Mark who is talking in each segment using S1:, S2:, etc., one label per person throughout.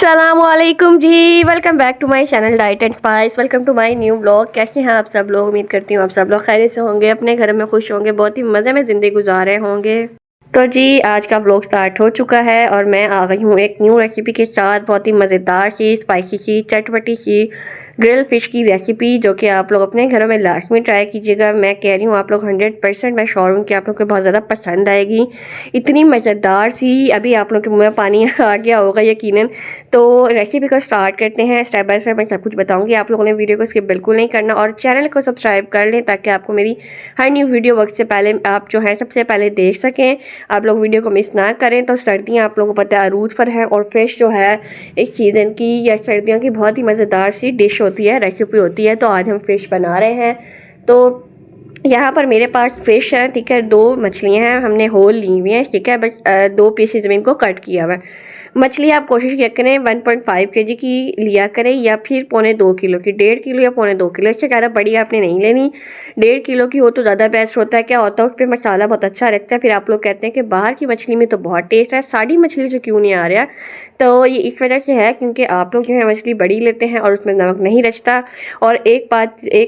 S1: अस्सलामुअलैकुम जी, welcome back to my channel Diet and Spice. Welcome to my new blog. कैसे हैं आप सब लोग? उम्मीद करती हूँ आप सब लोग खैरियत से होंगे, अपने घर में खुश होंगे, बहुत ही मज़े में ज़िंदगी गुजार रहे होंगे। तो जी आज का ब्लॉग स्टार्ट हो चुका है और मैं आ गई हूँ एक न्यू रेसिपी के साथ। बहुत ही मज़ेदार सी, स्पाइसी सी, चटपटी सी ग्रिल फिश की रेसिपी, जो कि आप लोग अपने घरों में लाजमी ट्राई कीजिएगा। मैं कह रही हूँ आप लोग 100% मैं श्योर हूँ कि आप लोग को बहुत ज़्यादा पसंद आएगी। इतनी मज़ेदार सी, अभी आप लोग के मुँह में पानी आ गया होगा यकीनन। तो रेसिपी को स्टार्ट करते हैं। स्टेप बाय स्टेप मैं सब कुछ बताऊंगी। आप लोगों ने वीडियो को स्किप बिल्कुल नहीं करना और चैनल को सब्सक्राइब कर लें ताकि आपको मेरी हर न्यू वीडियो वक्त से पहले आप जो है सबसे पहले देख सकें, आप लोग वीडियो को मिस ना करें। तो सर्दियाँ आप लोगों को पता है अरूज पर है और फिश जो है इस सीज़न की या सर्दियों की बहुत ही मज़ेदार सी डिश होती है, रेसिपी होती है। तो आज हम फिश बना रहे हैं। तो यहाँ पर मेरे पास फिश है, ठीक है, 2 मछलियाँ हैं, हमने होल ली हुई हैं, ठीक है, बस 2 पीसेज में इनको कट किया हुआ है। मछली आप कोशिश किया करें 1.5 केजी की लिया करें या फिर 1.25 किलो की, 1.5 किलो या 1.25 किलो, इससे ज़्यादा बड़ी आपने नहीं लेनी। 1.5 किलो की हो तो ज़्यादा बेस्ट होता है। क्या होता है उस पर मसाला बहुत अच्छा लगता है, फिर आप लोग कहते हैं कि बाहर की मछली में तो बहुत टेस्ट है, साड़ी मछली जो क्यों नहीं आ रहा। तो ये इस वजह से है क्योंकि आप लोग जो है मछली बड़ी लेते हैं और उसमें नमक नहीं रचता। और एक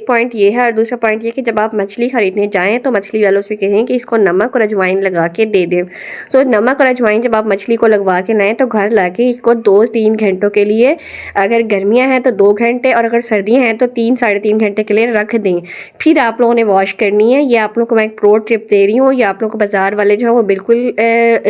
S1: पॉइंट ये है और दूसरा पॉइंट ये कि जब आप मछली खरीदने जाएँ तो मछली वालों से कहें कि इसको नमक और अजवाइन लगा के दे दें। तो नमक और अजवाइन जब आप मछली को लगवा के लाएँ तो घर लाके इसको 2-3 घंटों के लिए, अगर गर्मियाँ हैं तो 2 घंटे और अगर सर्दियाँ हैं तो 3-3.5 घंटे के लिए रख दें। फिर आप लोगों ने वॉश करनी है। ये आप लोगों को मैं एक प्रो टिप दे रही हूँ, ये आप लोगों को बाजार वाले जो है वो बिल्कुल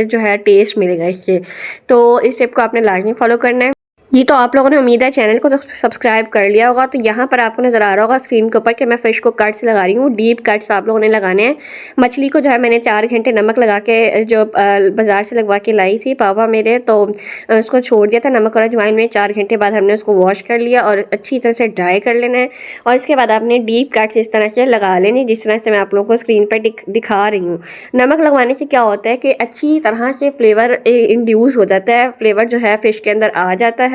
S1: जो है टेस्ट मिलेगा इससे। तो इस टिप को आपने लाजमी फॉलो करना है। जी तो आप लोगों ने उम्मीद है चैनल को तो सब्सक्राइब कर लिया होगा। तो यहाँ पर आपको नज़र आ रहा होगा स्क्रीन के ऊपर कि मैं फ़िश को कट्स लगा रही हूँ, डीप कट्स आप लोगों ने लगाने हैं। मछली को जो है मैंने 4 घंटे नमक लगा के जो बाज़ार से लगवा के लाई थी पापा मेरे, तो उसको छोड़ दिया था नमक और अजवाइन में। 4 घंटे बाद हमने उसको वॉश कर लिया और अच्छी तरह से ड्राई कर लेना है। और इसके बाद आपने डीप कट्स इस तरह से लगा लेने जिस तरह से मैं आप लोगों को स्क्रीन पर दिखा रही हूँ। नमक लगवाने से क्या होता है कि अच्छी तरह से फ्लेवर इंड्यूस हो जाता है, फ्लेवर जो है फ़िश के अंदर आ जाता है।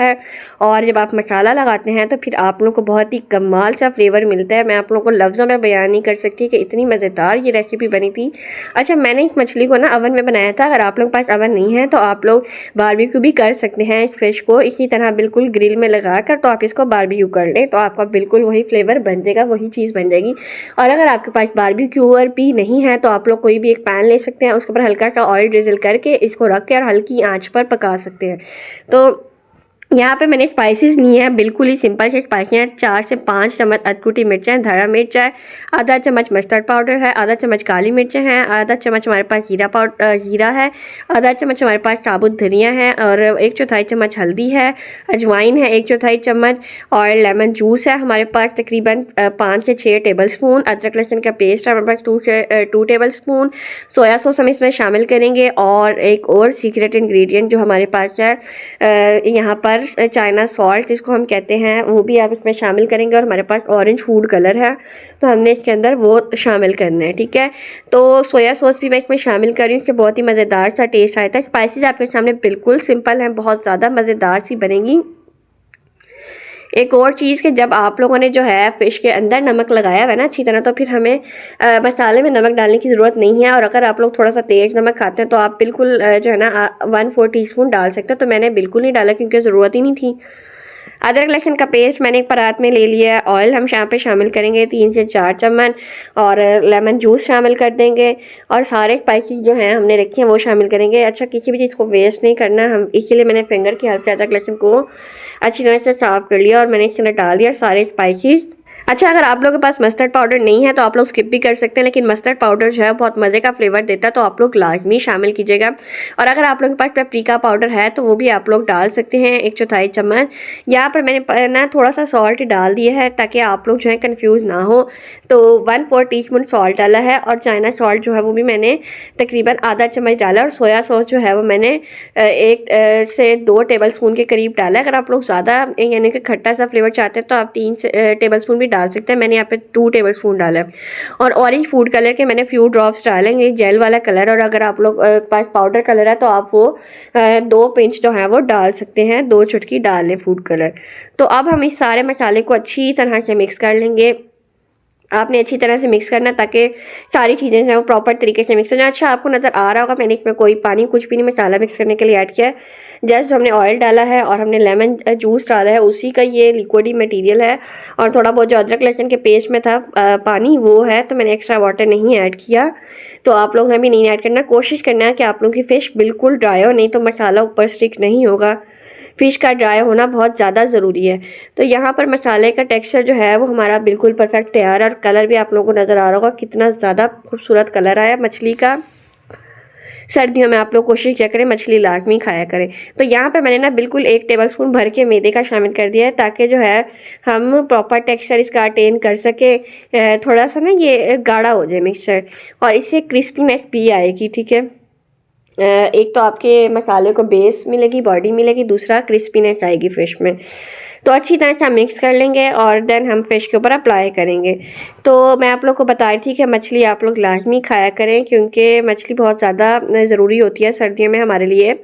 S1: और जब आप मसाला लगाते हैं तो फिर आप लोगों को बहुत ही कमाल सा फ्लेवर मिलता है। मैं आप लोगों को लफ्ज़ों में बयान नहीं कर सकती कि इतनी मज़ेदार ये रेसिपी बनी थी। अच्छा, मैंने इस मछली को ना अवन में बनाया था। अगर आप लोग के पास अवन नहीं है तो आप लोग बारबेक्यू भी कर सकते हैं इस फिश को इसी तरह बिल्कुल ग्रिल में लगा कर, तो आप इसको बारबेक्यू कर लें तो आपका बिल्कुल वही फ्लेवर बन जाएगा, वही चीज़ बन जाएगी। और अगर आपके पास बारबेक्यूअर भी नहीं है तो आप लोग कोई भी एक पैन ले सकते हैं, उसके ऊपर हल्का सा ऑयल ड्रिजल करके इसको रख के और हल्की आंच पर पका सकते हैं। तो यहाँ पे मैंने स्पाइसेस ली हैं, बिल्कुल ही सिंपल से स्पाइसी हैं। 4 से 5 चम्मच अदकुटी मिर्च है, धरा मिर्च है, आधा चम्मच मस्टर्ड पाउडर है, आधा चम्मच काली मिर्च हैं, आधा चम्मच हमारे पास जीरा है, आधा चम्मच हमारे पास साबुत धनिया है और 1/4 चम्मच हल्दी है, अजवाइन है 1/4 चम्मच और लेमन जूस है हमारे पास तकरीबन 5 से 6 टेबल स्पून। अदरक लहसुन का पेस्ट है हमारे पास 2 टेबल स्पून। सोया सॉस हम इसमें शामिल करेंगे और एक और सीक्रेट इंग्रेडिएंट जो हमारे पास है यहाँ पर चाइना सॉल्ट जिसको हम कहते हैं, वो भी आप इसमें शामिल करेंगे। और हमारे पास ऑरेंज फूड कलर है तो हमने इसके अंदर वो शामिल करना है, ठीक है। तो सोया सॉस भी मैं इसमें शामिल कर रही हूँ, इससे बहुत ही मज़ेदार सा टेस्ट आता है। स्पाइसेस आपके सामने बिल्कुल सिंपल हैं, बहुत ज़्यादा मज़ेदार सी बनेगी। एक और चीज़ कि जब आप लोगों ने जो है फ़िश के अंदर नमक लगाया है ना अच्छी तरह, तो फिर हमें मसाले में नमक डालने की ज़रूरत नहीं है। और अगर आप लोग थोड़ा सा तेज़ नमक खाते हैं तो आप बिल्कुल जो है ना 1/4 टीस्पून डाल सकते हैं। तो मैंने बिल्कुल नहीं डाला क्योंकि ज़रूरत ही नहीं थी। अदरक लहसुन का पेस्ट मैंने एक परात में ले लिया है। ऑयल हम यहाँ पे शामिल करेंगे 3 से 4 चम्मच और लेमन जूस शामिल कर देंगे और सारे स्पाइसेस जो हैं हमने रखे हैं वो शामिल करेंगे। अच्छा, किसी भी चीज़ को वेस्ट नहीं करना हम, इसीलिए मैंने फिंगर की हेल्प से अदरक लहसुन को अच्छी तरह से साफ़ कर लिया और मैंने इसके अंदर डाल दिया सारे स्पाइसेस। अच्छा, अगर आप लोगों के पास मस्टर्ड पाउडर नहीं है तो आप लोग स्किप भी कर सकते हैं, लेकिन मस्टर्ड पाउडर जो है बहुत मज़े का फ्लेवर देता है तो आप लोग लाजमी शामिल कीजिएगा। और अगर आप लोगों के पास पेपरिका पाउडर है तो वो भी आप लोग डाल सकते हैं 1/4 चम्मच। यहाँ पर मैंने ना थोड़ा सा सॉल्ट डाल दिया है ताकि आप लोग जो है कन्फ्यूज़ ना हो। तो 1/4 टीस्पून सॉल्ट डाला है और चाइना सॉल्ट जो है वो भी मैंने तकरीबन आधा चम्मच डाला। और सोया सॉस जो है वो मैंने 1 से 2 टेबल स्पून के करीब डाला है। अगर आप लोग ज़्यादा यानी कि खट्टा सा फ्लेवर चाहते हैं तो आप 3 टेबल स्पून भी डाल सकते हैं। मैंने यहाँ पे 2 टेबल स्पून डाला है। और ऑरेंज फूड कलर के मैंने फ्यू ड्रॉप्स डालेंगे, जेल वाला कलर। और अगर आप लोग पास पाउडर कलर है तो आप वो 2 पिंच जो है वो डाल सकते हैं, 2 चुटकी डाल लें फूड कलर। तो अब हम इस सारे मसाले को अच्छी तरह से मिक्स कर लेंगे। आपने अच्छी तरह से मिक्स करना ताकि सारी चीज़ें जो है वो प्रॉपर तरीके से मिक्स हो जाए। अच्छा आपको नज़र आ रहा होगा मैंने इसमें कोई पानी कुछ भी नहीं मसाला मिक्स करने के लिए ऐड किया है। जस्ट हमने ऑयल डाला है और हमने लेमन जूस डाला है, उसी का ये लिक्विडी मटेरियल है। और थोड़ा बहुत जो अदरक लहसुन के पेस्ट में था पानी वो है, तो मैंने एक्स्ट्रा वाटर नहीं ऐड किया। तो आप लोग ने भी नहीं ऐड करना। कोशिश करना है कि आप लोगों की फ़िश बिल्कुल ड्राई हो, नहीं तो मसाला ऊपर स्टिक नहीं होगा। फ़िश का ड्राई होना बहुत ज़्यादा ज़रूरी है। तो यहाँ पर मसाले का टेक्सचर जो है वो हमारा बिल्कुल परफेक्ट तैयार है और कलर भी आप लोगों को नज़र आ रहा होगा कितना ज़्यादा खूबसूरत कलर आया मछली का। सर्दियों में आप लोग कोशिश किया करें मछली लाजमी खाया करें। तो यहाँ पे मैंने ना बिल्कुल 1 टेबलस्पून भर के मैदे का शामिल कर दिया है ताकि जो है हम प्रॉपर टेक्सचर इसका अटेन कर सके। थोड़ा सा ना ये गाढ़ा हो जाए मिक्सचर और इससे क्रिस्पीनेस भी आएगी, ठीक है। एक तो आपके मसाले को बेस मिलेगी, बॉडी मिलेगी, दूसरा क्रिस्पीनेस आएगी फ़िश में। तो अच्छी तरह से हम मिक्स कर लेंगे और देन हम फ़िश के ऊपर अप्लाई करेंगे। तो मैं आप लोग को बता रही थी कि मछली आप लोग लाजमी खाया करें क्योंकि मछली बहुत ज़्यादा ज़रूरी होती है सर्दियों में हमारे लिए।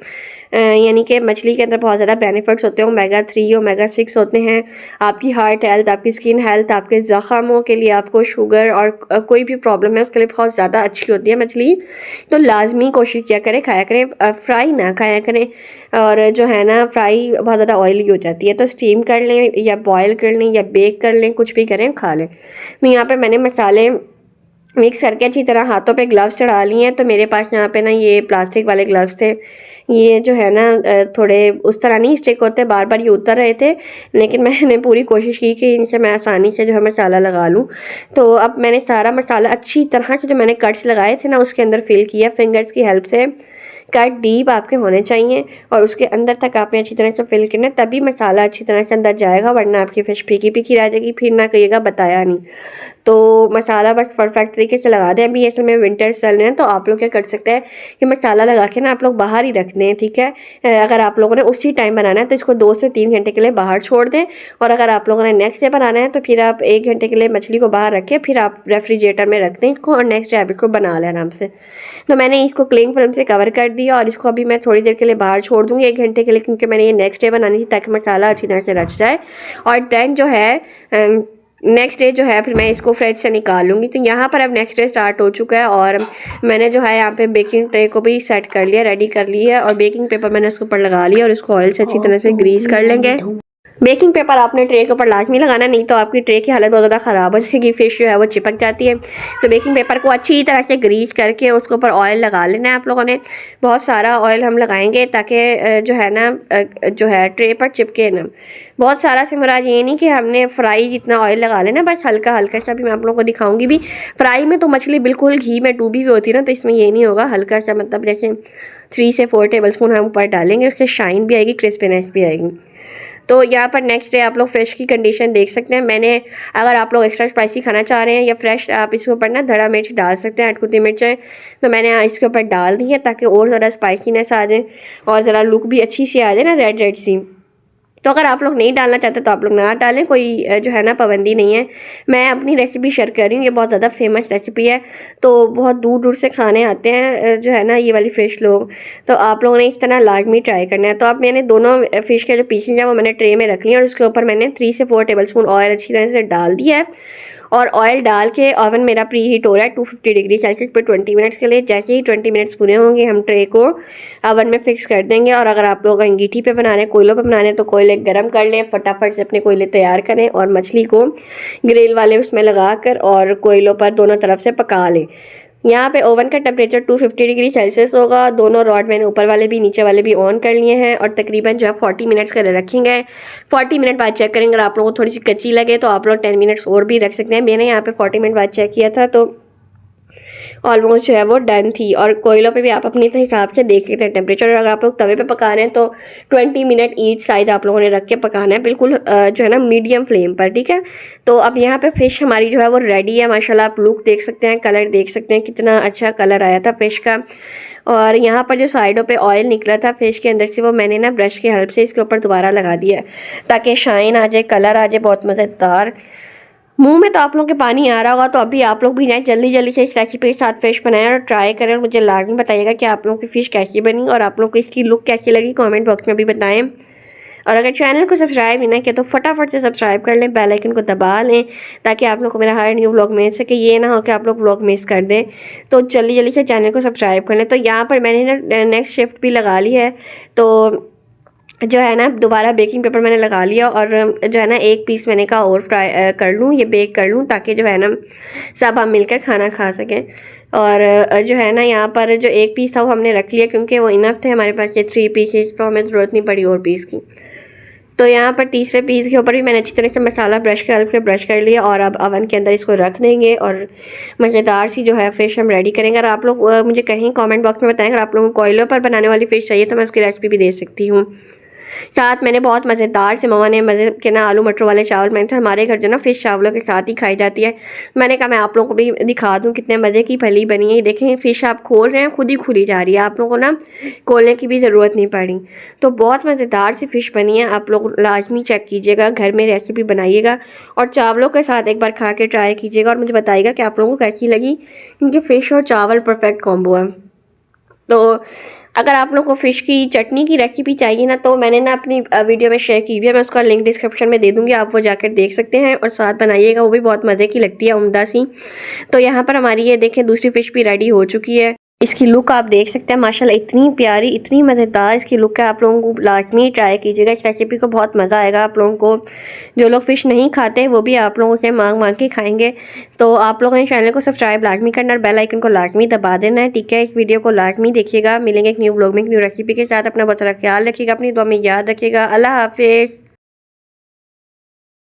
S1: यानी कि मछली के अंदर बहुत ज़्यादा बेनिफिट्स होते हैं, ओमेगा 3 ओमेगा 6 होते हैं। आपकी हार्ट हेल्थ, आपकी स्किन हेल्थ, आपके ज़ख्मों के लिए, आपको शुगर और कोई भी प्रॉब्लम है उसके लिए बहुत ज़्यादा अच्छी होती है मछली। तो लाजमी कोशिश किया करें खाया करें, फ्राई ना खाया करें। और जो है ना फ्राई बहुत ज़्यादा ऑयली हो जाती है, तो स्टीम कर लें या बॉयल कर लें या बेक कर लें, कुछ भी करें खा लें। तो यहाँ पे मैंने मसाले मिक्स करके अच्छी तरह हाथों पे ग्लव्स चढ़ा लिए हैं। तो मेरे पास यहाँ पे ना ये प्लास्टिक वाले ग्लव्स थे, ये जो है ना थोड़े उस तरह नहीं स्टिक होते, बार बार ये उतर रहे थे, लेकिन मैंने पूरी कोशिश की कि इनसे मैं आसानी से जो है मसाला लगा लूँ। तो अब मैंने सारा मसाला अच्छी तरह से जो मैंने कट्स लगाए थे ना उसके अंदर फिल किया फिंगर्स की हेल्प से। कट डीप आपके होने चाहिए और उसके अंदर तक आपने अच्छी तरह से फिल करना, तभी मसाला अच्छी तरह से अंदर जाएगा, वरना आपकी फ़िश फीकी फीकी रह जाएगी, फिर ना कहिएगा बताया नहीं। तो मसाला बस परफेक्ट तरीके से लगा दें। अभी असल में विंटर चल रहे हैं तो आप लोग क्या कर सकते हैं कि मसाला लगा के ना आप लोग बाहर ही रख दें, ठीक है। अगर आप लोगों ने उसी टाइम बनाना है तो इसको 2 से 3 घंटे के लिए बाहर छोड़ दें, और अगर आप लोगों ने नेक्स्ट डे बनाना है तो फिर आप 1 घंटे के लिए मछली को बाहर रखें, फिर आप रेफ्रिजरेटर में रख दें इसको और नेक्स्ट डे आप इसको बना लें आराम से। तो मैंने इसको क्लिंग फिल्म से कवर कर दिया और इसको अभी मैं थोड़ी देर के लिए बाहर छोड़ दूँगी 1 घंटे के लिए, क्योंकि मैंने ये नेक्स्ट डे बनानी थी ताकि मसाला अच्छी तरह से रच जाए। और देन जो है नेक्स्ट डे जो है फिर मैं इसको फ्रिज से निकाल लूँगी। तो यहाँ पर अब नेक्स्ट डे स्टार्ट हो चुका है और मैंने जो है यहाँ पे बेकिंग ट्रे को भी सेट कर लिया, रेडी कर ली है, और बेकिंग पेपर मैंने उसके ऊपर लगा लिया और इसको ऑयल से अच्छी तरह से ग्रीस कर लेंगे। बेकिंग पेपर आपने ट्रे के ऊपर लाजमी लगाना, नहीं तो आपकी ट्रे की हालत बहुत ज़्यादा ख़राब हो जाएगी, फिश जो है वो चिपक जाती है। तो बेकिंग पेपर को अच्छी तरह से ग्रीस करके उसके ऊपर ऑयल लगा लेना है आप लोगों ने। बहुत सारा ऑयल हम लगाएंगे ताकि जो है ना जो है ट्रे पर चिपके ना। बहुत सारा से मुराद ये नहीं कि हमने फ्राई जितना ऑयल लगा लेना, बस हल्का हल्का सा भी मैं आप लोगों को दिखाऊंगी भी। फ्राई में तो मछली बिल्कुल घी में डूबी हुई होती है ना, तो इसमें ये नहीं होगा, हल्का सा मतलब जैसे 3 से 4 टेबलस्पून हम ऊपर डालेंगे, उससे शाइन भी आएगी, क्रिस्पीनेस भी आएगी। तो यहाँ पर नेक्स्ट डे आप लोग फ़िश की कंडीशन देख सकते हैं। मैंने अगर आप लोग एक्स्ट्रा स्पाइसी खाना चाह रहे हैं या फ्रेश, आप इसके ऊपर ना धड़ा मिर्च डाल सकते हैं, अटकुती मिर्चें, तो मैंने इसके ऊपर डाल दी है ताकि और ज़रा स्पाइसीनेस आ जाए और ज़रा लुक भी अच्छी सी आ जाए ना, रेड रेड सी। तो अगर आप लोग नहीं डालना चाहते तो आप लोग ना डालें, कोई जो है ना पाबंदी नहीं है। मैं अपनी रेसिपी शेयर कर रही हूँ, ये बहुत ज़्यादा फेमस रेसिपी है, तो बहुत दूर दूर से खाने आते हैं जो है ना ये वाली फ़िश लोग। तो आप लोगों ने इस तरह लाजमी ट्राई करना है। तो अब मैंने दोनों फ़िश के जो पीसेज हैं वो मैंने ट्रे में रख लिया और उसके ऊपर मैंने 3 से 4 टेबलस्पून ऑयल अच्छी तरह से डाल दिया है। और ऑयल डाल के ओवन मेरा प्री हीट हो रहा है 250 डिग्री सेल्सियस पर 20 मिनट्स के लिए। जैसे ही 20 मिनट्स पूरे होंगे हम ट्रे को ओवन में फिक्स कर देंगे। और अगर आप लोग अंगीठी पे बना रहे हैं, कोयलों पे बना रहे हैं, तो कोयले गर्म कर लें, फटाफट से अपने कोयले तैयार करें और मछली को ग्रिल वाले उसमें लगा कर और कोयलों पर दोनों तरफ से पका लें। यहाँ पे ओवन का टेम्परेचर 250 डिग्री सेल्सियस होगा। दोनों रॉड मैंने ऊपर वाले भी नीचे वाले भी ऑन कर लिए हैं और तकरीबन जो है 40 मिनट्स के लिए रखेंगे। 40 मिनट बाद चेक करेंगे, अगर आप लोगों को थोड़ी सी कच्ची लगे तो आप लोग 10 मिनट्स और भी रख सकते हैं। मैंने यहाँ पे 40 मिनट बाद चेक किया था तो ऑलमोस्ट जो है वो डन थी। और कोयलों पे भी आप अपने हिसाब से देख सकते हैं टेम्परेचर। अगर आप लोग तवे पे पका रहे हैं तो 20 मिनट ईच साइड आप लोगों ने रख के पकाना है, बिल्कुल जो है ना मीडियम फ्लेम पर, ठीक है। तो अब यहाँ पे फ़िश हमारी जो है वो रेडी है माशाल्लाह। आप लुक देख सकते हैं, कलर देख सकते हैं, कितना अच्छा कलर आया था फ़िश का। और यहाँ पर जो साइडों पे ऑयल निकला था फ़िश के अंदर से, वो मैंने ना ब्रश की हेल्प से इसके ऊपर दोबारा लगा दिया ताकि शाइन आ जाए, कलर आ जाए, बहुत मज़ेदार। मुंह में तो आप लोगों के पानी आ रहा होगा, तो अभी आप लोग भी जाएं जल्दी जल्दी से इस रेसिपी के साथ फ़िश बनाएं और ट्राई करें और मुझे लाजमी बताइएगा कि आप लोगों की फ़िश कैसी बनी और आप लोगों को इसकी लुक कैसी लगी, कमेंट बॉक्स में भी बताएं। और अगर चैनल को सब्सक्राइब नहीं ना किया तो फटाफट से सब्सक्राइब कर लें, बेल आइकन को दबा लें ताकि आप लोग को मेरा हर न्यू व्लॉग मिल सके। ये ना हो कि आप लोग व्लॉग मिस कर दें, तो जल्दी जल्दी से चैनल को सब्सक्राइब कर लें। तो यहाँ पर मैंने ना नेक्स्ट शिफ्ट भी लगा ली है, तो जो है ना दोबारा बेकिंग पेपर मैंने लगा लिया और जो है ना एक पीस मैंने कहा और फ्राई कर लूँ, ये बेक कर लूँ ताकि जो है ना सब हम मिलकर खाना खा सकें। और जो है ना यहाँ पर जो एक पीस था वो हमने रख लिया क्योंकि वो इनफ थे हमारे पास, ये 3 पीसेस, तो हमें ज़रूरत नहीं पड़ी और पीस की। तो यहाँ पर तीसरे पीस के ऊपर भी मैंने अच्छी तरह से मसाला ब्रश कर लिया और अब अवन के अंदर इसको रख देंगे और मज़ेदार सी जो है फ़िश हम रेडी करेंगे। अगर आप लोग मुझे कहीं कमेंट बॉक्स में बताएं अगर आप लोगों को कोयलों पर बनाने वाली फ़िश चाहिए तो मैं उसकी रेसिपी भी दे सकती हूँ। साथ मैंने बहुत मज़ेदार से मम्मा ने मज़े के ना आलू मटर वाले चावल मैंने, हमारे घर जो ना फ़िश चावलों के साथ ही खाई जाती है। मैंने कहा मैं आप लोगों को भी दिखा दूँ कितने मज़े की भली बनी है। देखें फ़िश आप खोल रहे हैं, खुद ही खुली जा रही है, आप लोगों को ना खोलने की भी ज़रूरत नहीं पड़ी। तो बहुत मज़ेदार सी फ़िश बनी है, आप लोग लाजमी चेक कीजिएगा, घर में रेसिपी बनाइएगा और चावलों के साथ एक बार खा के ट्राई कीजिएगा और मुझे बताइएगा कि आप लोगों को कैसी लगी, क्योंकि फ़िश और चावल परफेक्ट कॉम्बो है। तो अगर आप लोगों को फ़िश की चटनी की रेसिपी चाहिए ना तो मैंने ना अपनी वीडियो में शेयर की हुई है, मैं उसका लिंक डिस्क्रिप्शन में दे दूँगी, आप वो जाकर देख सकते हैं और साथ बनाइएगा, वो भी बहुत मज़े की लगती है, उम्दा सी। तो यहाँ पर हमारी ये देखें दूसरी फ़िश भी रेडी हो चुकी है। इसकी लुक आप देख सकते हैं, माशाल्लाह इतनी प्यारी, इतनी मज़ेदार इसकी लुक है। आप लोगों को लाजमी ट्राई कीजिएगा इस रेसिपी को, बहुत मज़ा आएगा आप लोगों को। जो लोग फ़िश नहीं खाते वो भी आप लोगों से मांग मांग के खाएंगे। तो आप लोगों ने चैनल को सब्सक्राइब लाजमी करना और बेल आइकन को लाजमी दबा देना है, ठीक है। इस वीडियो को लाजमी देखिएगा। मिलेंगे एक न्यू व्लॉग में एक न्यू रेसिपी के साथ। अपना बहुत सारा ख्याल रखिएगा, अपनी दुआ में याद रखिएगा। अल्लाह हाफिज़।